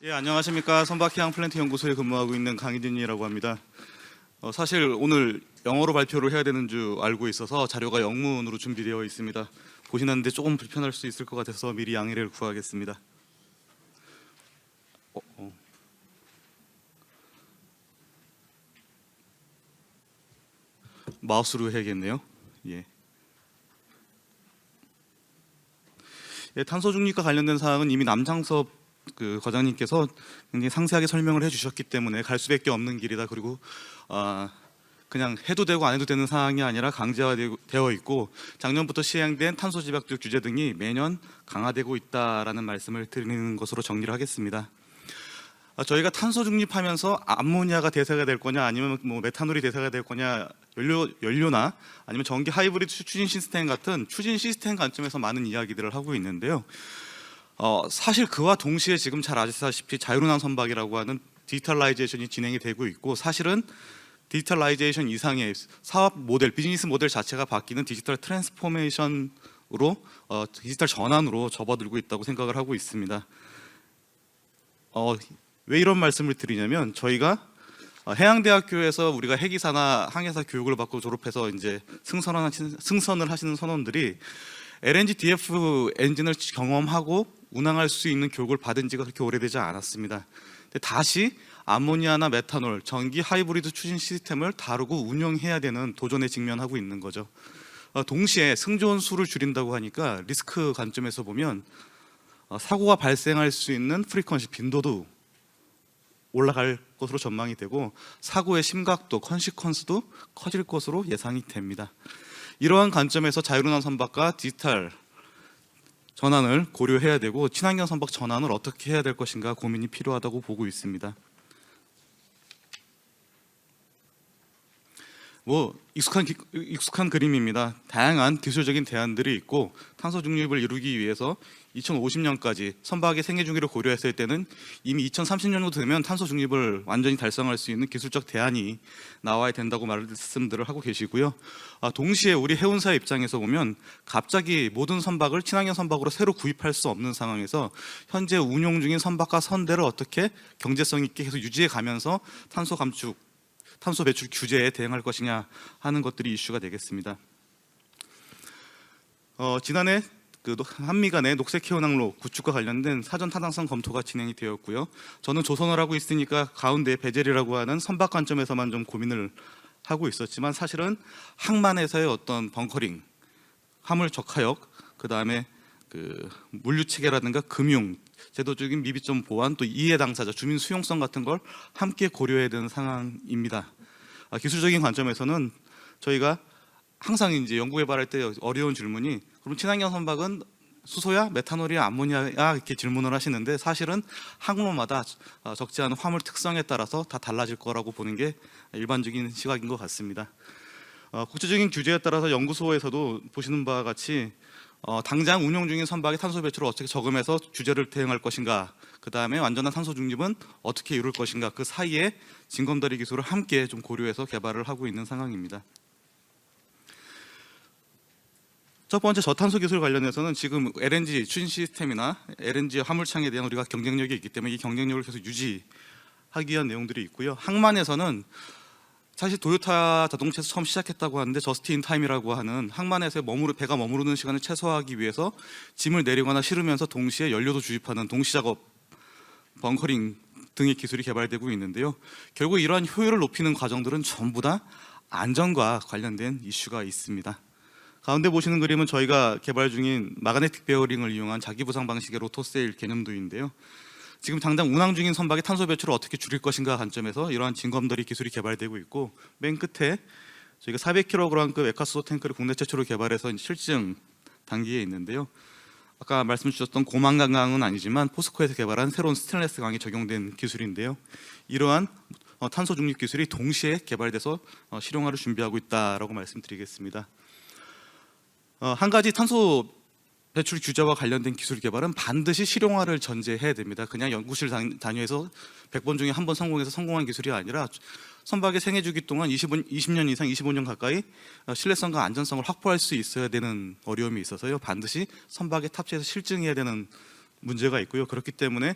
예, 안녕하십니까. 선박해양 플랜트 연구소에 근무하고 있는 강희진이라고 합니다. 사실 오늘 영어로 발표를 해야 되는 줄 알고 있어서 자료가 영문으로 준비되어 있습니다. 보시는데 조금 불편할 수 있을 것 같아서 미리 양해를 구하겠습니다. 마우스로 해야겠네요. 예. 예, 탄소 중립과 관련된 사항은 이미 남창섭 과장님께서 굉장히 상세하게 설명을 해주셨기 때문에 갈 수밖에 없는 길이다. 그리고 그냥 해도 되고 안 해도 되는 사항이 아니라 강제화되어 있고 작년부터 시행된 탄소 집약적 규제 등이 매년 강화되고 있다라는 말씀을 드리는 것으로 정리를 하겠습니다. 저희가 탄소 중립하면서 암모니아가 대세가 될 거냐 아니면 메탄올이 대세가 될 거냐 연료나 아니면 전기 하이브리드 추진 시스템 같은 추진 시스템 관점에서 많은 이야기들을 하고 있는데요. 사실 그와 동시에 지금 잘 아시다시피 자율운항 선박이라고 하는 디지털라이제이션이 진행이 되고 있고 사실은 디지털라이제이션 이상의 사업 모델, 비즈니스 모델 자체가 바뀌는 디지털 트랜스포메이션으로 디지털 전환으로 접어들고 있다고 생각을 하고 있습니다. 왜 이런 말씀을 드리냐면 저희가 해양대학교에서 우리가 해기사나 항해사 교육을 받고 졸업해서 이제 승선을 하시는 선원들이 LNG DF 엔진을 경험하고 운항할 수 있는 교육을 받은 지가 그렇게 오래되지 않았습니다. 근데 다시 암모니아나 메탄올, 전기 하이브리드 추진 시스템을 다루고 운영해야 되는 도전에 직면하고 있는 거죠. 동시에 승조원 수를 줄인다고 하니까 리스크 관점에서 보면 사고가 발생할 수 있는 프리퀀시 빈도도 올라갈 것으로 전망이 되고 사고의 심각도, 컨시퀀스도 커질 것으로 예상이 됩니다. 이러한 관점에서 자율운항 선박과 디지털 전환을 고려해야 되고 친환경 선박 전환을 어떻게 해야 될 것인가 고민이 필요하다고 보고 있습니다. 익숙한 그림입니다. 다양한 기술적인 대안들이 있고 탄소 중립을 이루기 위해서 2050년까지 선박의 생애 주기를 고려했을 때는 이미 2030년도 되면 탄소 중립을 완전히 달성할 수 있는 기술적 대안이 나와야 된다고 말씀들을 하고 계시고요. 동시에 우리 해운사 입장에서 보면 갑자기 모든 선박을 친환경 선박으로 새로 구입할 수 없는 상황에서 현재 운용 중인 선박과 선대를 어떻게 경제성 있게 계속 유지해 가면서 탄소 배출 규제에 대응할 것이냐 하는 것들이 이슈가 되겠습니다. 지난해 한미 간의 녹색 해운항로 구축과 관련된 사전 타당성 검토가 진행이 되었고요. 저는 조선을 하고 있으니까 가운데 베젤이라고 하는 선박 관점에서만 좀 고민을 하고 있었지만 사실은 항만에서의 어떤 벙커링, 화물 적하역, 그 다음에 물류 체계라든가 금융, 제도적인 미비점 보완, 또 이해 당사자, 주민 수용성 같은 걸 함께 고려해야 되는 상황입니다. 기술적인 관점에서는 저희가 항상 이제 연구 개발할 때 어려운 질문이 그럼 친환경 선박은 수소야, 메탄올이야, 암모니아야 이렇게 질문을 하시는데 사실은 항로마다 적지 않은 화물 특성에 따라서 다 달라질 거라고 보는 게 일반적인 시각인 것 같습니다. 국제적인 규제에 따라서 연구소에서도 보시는 바와 같이 당장 운용 중인 선박의 탄소 배출을 어떻게 저금해서 규제를 대응할 것인가, 그 다음에 완전한 탄소 중립은 어떻게 이룰 것인가, 그 사이에 징검다리 기술을 함께 좀 고려해서 개발을 하고 있는 상황입니다. 첫 번째 저탄소 기술 관련해서는 지금 LNG 추진 시스템이나 LNG 화물창에 대한 우리가 경쟁력이 있기 때문에 이 경쟁력을 계속 유지하기 위한 내용들이 있고요. 항만에서는 사실 도요타 자동차에서 처음 시작했다고 하는데 저스트 인 타임이라고 하는 항만에서 배가 머무르는 시간을 최소화하기 위해서 짐을 내리거나 실으면서 동시에 연료도 주입하는 동시작업, 벙커링 등의 기술이 개발되고 있는데요. 결국 이러한 효율을 높이는 과정들은 전부 다 안전과 관련된 이슈가 있습니다. 가운데 보시는 그림은 저희가 개발 중인 마그네틱 베어링을 이용한 자기부상 방식의 로토세일 개념도인데요. 지금 당장 운항 중인 선박의 탄소 배출을 어떻게 줄일 것인가 관점에서 이러한 징검다리 기술이 개발되고 있고 맨 끝에 저희가 400kg급 에카소 탱크를 국내 최초로 개발해서 실증 단계에 있는데요. 아까 말씀 주셨던 고망강은 아니지만 포스코에서 개발한 새로운 스테인리스 강이 적용된 기술인데요. 이러한 탄소 중립 기술이 동시에 개발돼서 실용화를 준비하고 있다라고 말씀드리겠습니다. 한 가지 탄소 배출 규제와 관련된 기술 개발은 반드시 실용화를 전제해야 됩니다. 그냥 연구실 다녀서 100번 중에 한 번 성공해서 성공한 기술이 아니라 선박의 생애 주기 동안 20년 이상 25년 가까이 신뢰성과 안전성을 확보할 수 있어야 되는 어려움이 있어서요. 반드시 선박에 탑재해서 실증해야 되는 문제가 있고요. 그렇기 때문에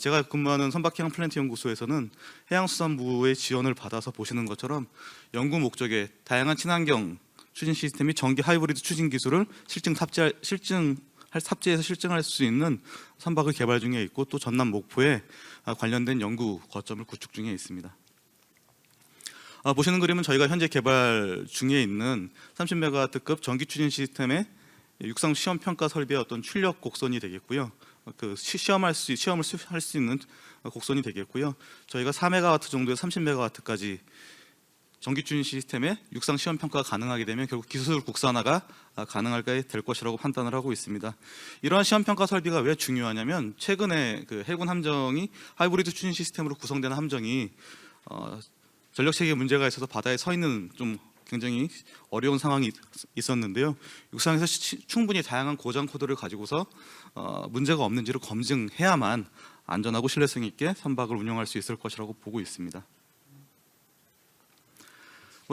제가 근무하는 선박해양 플랜트 연구소에서는 해양수산부의 지원을 받아서 보시는 것처럼 연구 목적에 다양한 친환경 추진 시스템 및 전기 하이브리드 추진 기술을 탑재해서 실증할 수 있는 선박을 개발 중에 있고, 또 전남 목포에 관련된 연구 거점을 구축 중에 있습니다. 보시는 그림은 저희가 현재 개발 중에 있는 30메가와트급 전기 추진 시스템의 육상 시험 평가 설비의 어떤 출력 곡선이 되겠고요. 그 시험을 할 수 있는 곡선이 되겠고요. 저희가 4메가와트 정도의 30메가와트까지 전기 추진 시스템의 육상 시험 평가가 가능하게 되면 결국 기술 국산화가 가능하게 될 것이라고 판단을 하고 있습니다. 이러한 시험 평가 설비가 왜 중요하냐면, 최근에 그 해군 함정이 하이브리드 추진 시스템으로 구성되는 함정이 전력 체계 문제가 있어서 바다에 서 있는 좀 굉장히 어려운 상황이 있었는데요. 육상에서 충분히 다양한 고장 코드를 가지고서 문제가 없는지를 검증해야만 안전하고 신뢰성 있게 선박을 운영할 수 있을 것이라고 보고 있습니다.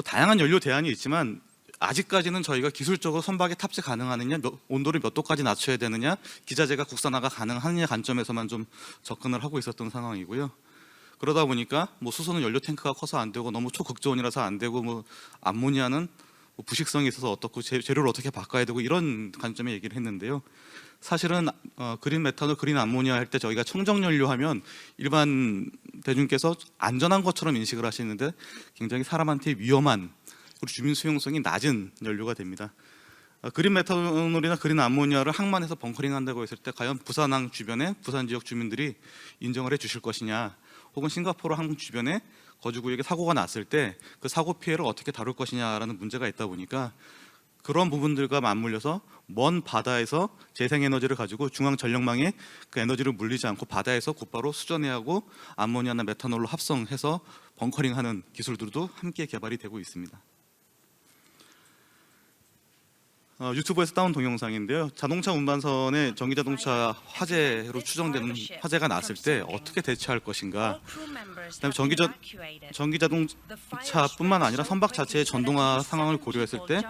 다양한 연료 대안이 있지만 아직까지는 저희가 기술적으로 선박에 탑재 가능하느냐, 온도를 몇 도까지 낮춰야 되느냐, 기자재가 국산화가 가능하느냐 관점에서만 좀 접근을 하고 있었던 상황이고요. 그러다 보니까 수소는 연료 탱크가 커서 안 되고, 너무 초극저온이라서 안 되고, 암모니아는 부식성이 있어서 어떻고, 재료를 어떻게 바꿔야 되고, 이런 관점에 얘기를 했는데요. 사실은 그린 메탄올, 그린 암모니아 할 때 저희가 청정연료 하면 일반 대중께서 안전한 것처럼 인식을 하시는데 굉장히 사람한테 위험한, 그리고 주민 수용성이 낮은 연료가 됩니다. 그린 메탄올이나 그린 암모니아를 항만에서 벙커링 한다고 했을 때 과연 부산항 주변에 부산 지역 주민들이 인정을 해 주실 것이냐, 혹은 싱가포르 항 주변에 거주구역에 사고가 났을 때 그 사고 피해를 어떻게 다룰 것이냐라는 문제가 있다 보니까, 그런 부분들과 맞물려서 먼 바다에서 재생에너지를 가지고 중앙 전력망에 그 에너지를 물리지 않고 바다에서 곧바로 수전해하고 암모니아나 메탄올로 합성해서 벙커링하는 기술들도 함께 개발이 되고 있습니다. 유튜브에서 따온 동영상인데요. 자동차 운반선에 전기자동차 화재로 추정되는 화재가 났을 때 어떻게 대처할 것인가, 그다음에 전기자동차뿐만 아니라 선박 자체의 전동화 상황을 고려했을 때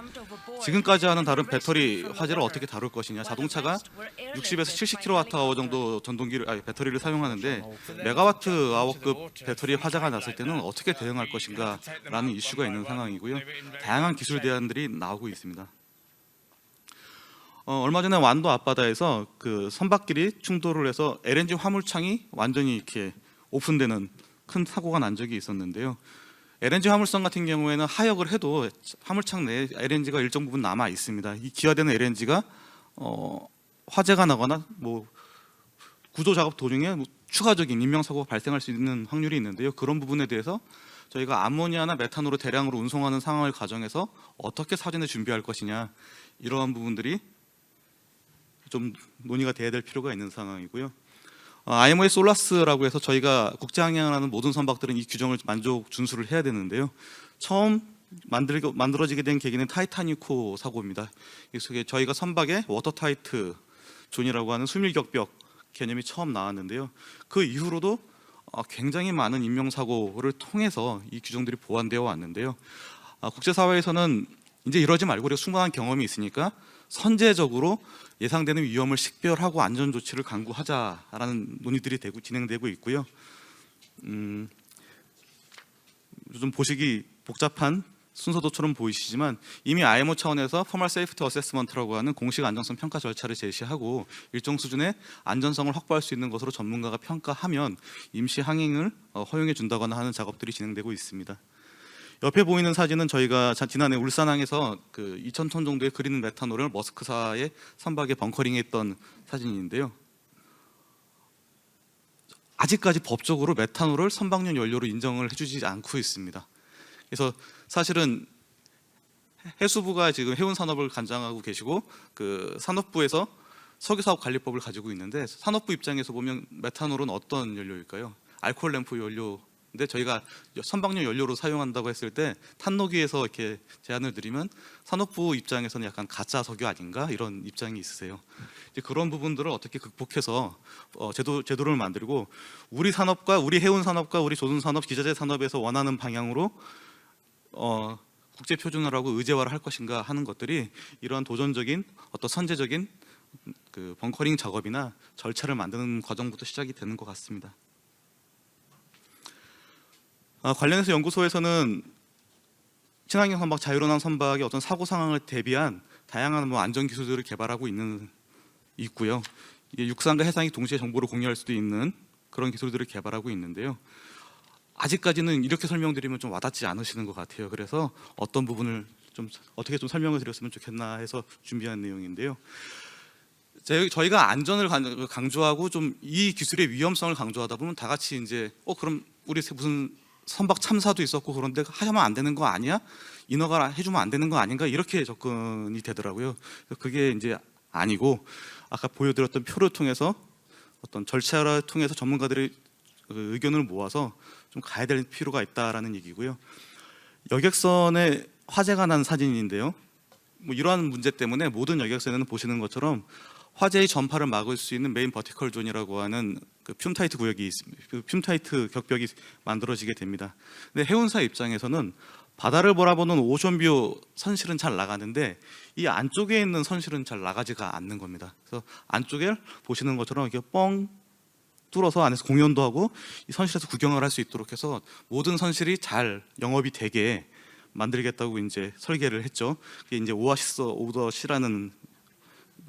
지금까지 하는 다른 배터리 화재를 어떻게 다룰 것이냐, 자동차가 60에서 70kWh 정도 배터리를 사용하는데 메가와트아워급 배터리 화재가 났을 때는 어떻게 대응할 것인가 라는 이슈가 있는 상황이고요. 다양한 기술 대안들이 나오고 있습니다. 얼마 전에 완도 앞바다에서 그 선박끼리 충돌을 해서 LNG 화물창이 완전히 이렇게 오픈되는 큰 사고가 난 적이 있었는데요. LNG 화물선 같은 경우에는 하역을 해도 화물창 내에 LNG가 일정 부분 남아 있습니다. 이 기화되는 LNG가 화재가 나거나 구조 작업 도중에 추가적인 인명사고가 발생할 수 있는 확률이 있는데요. 그런 부분에 대해서 저희가 암모니아나 메탄올을 대량으로 운송하는 상황을 가정해서 어떻게 사전에 준비할 것이냐, 이러한 부분들이 좀 논의가 돼야 될 필요가 있는 상황이고요. IMO의 솔라스라고 해서 저희가 국제항해를 하는 모든 선박들은 이 규정을 준수를 해야 되는데요. 처음 만들어지게 된 계기는 타이타니코 사고입니다. 저희가 선박에 워터타이트 존이라고 하는 수밀격벽 개념이 처음 나왔는데요. 그 이후로도 굉장히 많은 인명사고를 통해서 이 규정들이 보완되어 왔는데요. 국제사회에서는 이제 이러지 말고 우리가 충분한 경험이 있으니까 선제적으로 예상되는 위험을 식별하고 안전 조치를 강구하자라는 논의들이 진행되고 있고요. 좀 보시기 복잡한 순서도처럼 보이시지만 이미 IMO 차원에서 포멀 세이프티 어세스먼트라고 하는 공식 안전성 평가 절차를 제시하고 일정 수준의 안전성을 확보할 수 있는 것으로 전문가가 평가하면 임시 항행을 허용해 준다거나 하는 작업들이 진행되고 있습니다. 옆에 보이는 사진은 저희가 지난해 울산항에서 그 2,000톤 정도의 그린 메탄올을 머스크사의 선박에 벙커링했던 사진인데요. 아직까지 법적으로 메탄올을 선박용 연료로 인정을 해주지 않고 있습니다. 그래서 사실은 해수부가 지금 해운산업을 관장하고 계시고 그 산업부에서 석유사업관리법을 가지고 있는데, 산업부 입장에서 보면 메탄올은 어떤 연료일까요? 알코올 램프 연료인데 저희가 선박용 연료로 사용한다고 했을 때 탄노기에서 이렇게 제안을 드리면 산업부 입장에서는 약간 가짜 석유 아닌가 이런 입장이 있으세요. 이제 그런 부분들을 어떻게 극복해서 제도를 만들고 우리 산업과 우리 해운 산업과 우리 조선 산업, 기자재 산업에서 원하는 방향으로 국제 표준화라고 의제화를 할 것인가 하는 것들이 이러한 도전적인 어떤 선제적인 그 벙커링 작업이나 절차를 만드는 과정부터 시작이 되는 것 같습니다. 관련해서 연구소에서는 친환경 선박, 자유로운 선박의 어떤 사고 상황을 대비한 다양한 안전 기술들을 개발하고 있고요. 이게 육상과 해상이 동시에 정보를 공유할 수도 있는 그런 기술들을 개발하고 있는데요. 아직까지는 이렇게 설명드리면 좀 와닿지 않으시는 것 같아요. 그래서 어떤 부분을 좀 어떻게 좀 설명을 드렸으면 좋겠나 해서 준비한 내용인데요. 저희가 안전을 강조하고 좀 이 기술의 위험성을 강조하다 보면 다 같이 이제 그럼 우리 무슨 선박 참사도 있었고 그런데 하면 안 되는 거 아니야? 인허가 해주면 안 되는 거 아닌가? 이렇게 접근이 되더라고요. 그게 이제 아니고 아까 보여드렸던 표를 통해서 어떤 절차를 통해서 전문가들의 의견을 모아서 좀 가야 될 필요가 있다라는 얘기고요. 여객선에 화재가 난 사진인데요. 이러한 문제 때문에 모든 여객선에는 보시는 것처럼 화재의 전파를 막을 수 있는 메인 버티컬 존이라고 하는 그 듐타이트 구역이 있습니다. 그 듐타이트 격벽이 만들어지게 됩니다. 근데 해운사 입장에서는 바다를 바라보는 오션뷰 선실은 잘 나가는데 이 안쪽에 있는 선실은 잘 나가지가 않는 겁니다. 그래서 안쪽에 보시는 것처럼 이렇게 뻥 뚫어서 안에서 공연도 하고 이 선실에서 구경을 할 수 있도록 해서 모든 선실이 잘 영업이 되게 만들겠다고 이제 설계를 했죠. 그게 이제 오아시스 오브 더 시라는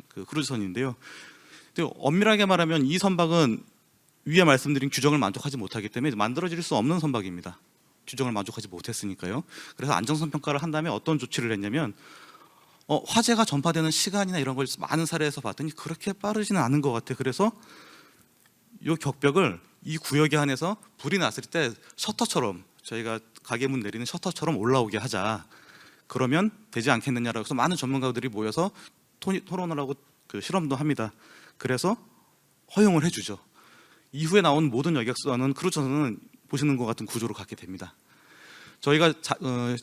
그 크루즈선인데요. 근데 엄밀하게 말하면 이 선박은 위에 말씀드린 규정을 만족하지 못하기 때문에 만들어질 수 없는 선박입니다. 규정을 만족하지 못했으니까요. 그래서 안정성 평가를 한 다음에 어떤 조치를 했냐면 화재가 전파되는 시간이나 이런 걸 많은 사례에서 봤더니 그렇게 빠르지는 않은 것 같아. 그래서 이 격벽을 이 구역에 한해서 불이 났을 때 셔터처럼 저희가 가게문 내리는 셔터처럼 올라오게 하자. 그러면 되지 않겠느냐라고 해서 많은 전문가들이 모여서 토론을 하고 그 실험도 합니다. 그래서 허용을 해주죠. 이후에 나온 모든 여객선은 크루즈선은 보시는 것 같은 구조로 갖게 됩니다. 저희가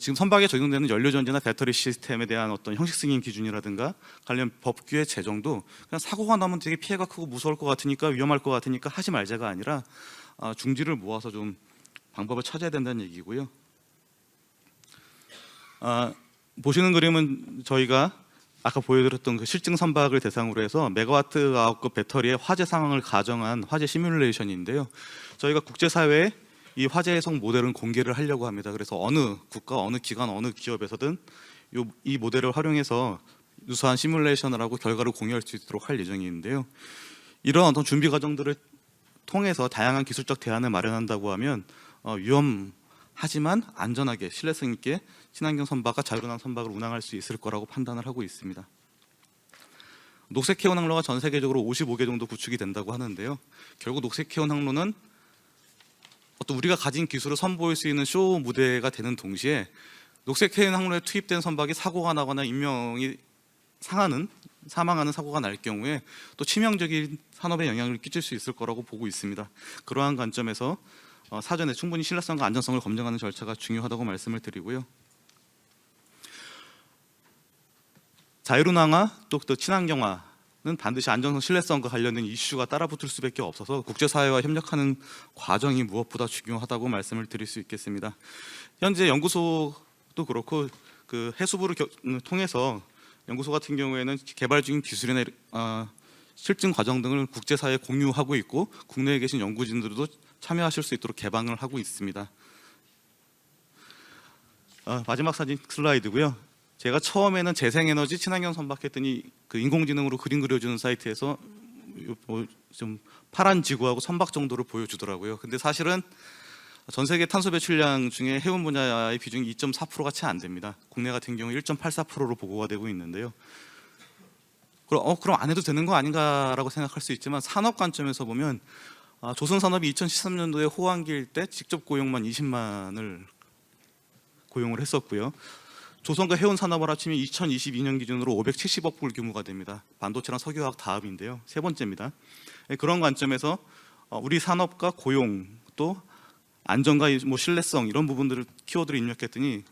지금 선박에 적용되는 연료전지나 배터리 시스템에 대한 어떤 형식 승인 기준이라든가 관련 법규의 제정도 그냥 사고가 나면 되게 피해가 크고 무서울 것 같으니까 위험할 것 같으니까 하지 말자가 아니라 중지를 모아서 좀 방법을 찾아야 된다는 얘기고요. 보시는 그림은 저희가 아까 보여드렸던 그 실증 선박을 대상으로 해서 메가와트 아웃급 배터리의 화재 상황을 가정한 화재 시뮬레이션인데요. 저희가 국제사회에 이 화재 해석 모델은 공개를 하려고 합니다. 그래서 어느 국가, 어느 기관, 어느 기업에서든 이 모델을 활용해서 유사한 시뮬레이션을 하고 결과를 공유할 수 있도록 할 예정인데요. 이런 어떤 준비 과정들을 통해서 다양한 기술적 대안을 마련한다고 하면 위험하지만 안전하게 신뢰성 있게 친환경 선박과 자유로운 선박을 운항할 수 있을 거라고 판단을 하고 있습니다. 녹색 해운 항로가 전 세계적으로 55개 정도 구축이 된다고 하는데요. 결국 녹색 해운 항로는 어떤 우리가 가진 기술을 선보일 수 있는 쇼 무대가 되는 동시에 녹색 해운 항로에 투입된 선박이 사고가 나거나 인명이 사망하는 사고가 날 경우에 또 치명적인 산업에 영향을 끼칠 수 있을 거라고 보고 있습니다. 그러한 관점에서 사전에 충분히 신뢰성과 안전성을 검증하는 절차가 중요하다고 말씀을 드리고요. 자율운항화 또 친환경화는 반드시 안전성, 신뢰성과 관련된 이슈가 따라붙을 수밖에 없어서 국제사회와 협력하는 과정이 무엇보다 중요하다고 말씀을 드릴 수 있겠습니다. 현재 연구소도 그렇고 그 해수부를 통해서 연구소 같은 경우에는 개발 중인 기술이나 실증 과정 등을 국제사회에 공유하고 있고 국내에 계신 연구진들도 참여하실 수 있도록 개방을 하고 있습니다. 마지막 사진 슬라이드고요. 제가 처음에는 재생에너지 친환경 선박 했더니 그 인공지능으로 그림 그려주는 사이트에서 좀 파란 지구하고 선박 정도를 보여주더라고요. 근데 사실은 전 세계 탄소 배출량 중에 해운 분야의 비중이 2.4%가 채 안 됩니다. 국내 같은 경우 1.84%로 보고가 되고 있는데요. 그럼 안 해도 되는 거 아닌가라고 생각할 수 있지만 산업 관점에서 보면 조선산업이 2013년도에 호황기일 때 직접 고용만 20만을 고용을 했었고요. 조선과 해운 산업을 합치면 2022년 기준으로 570억 불 규모가 됩니다. 반도체랑 석유화학 다음인데요. 세 번째입니다. 그런 관점에서 우리 산업과 고용 또 안전과 신뢰성 이런 부분들을 키워드를 입력했더니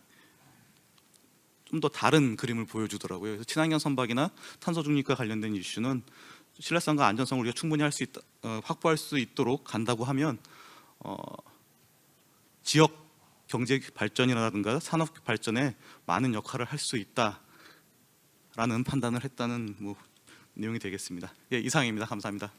좀 더 다른 그림을 보여주더라고요. 그래서 친환경 선박이나 탄소 중립과 관련된 이슈는 신뢰성과 안전성을 우리가 충분히 확보할 수 있도록 간다고 하면 지역 경제 발전이라든가 산업 발전에 많은 역할을 할 수 있다라는 판단을 했다는 내용이 되겠습니다. 예, 이상입니다. 감사합니다.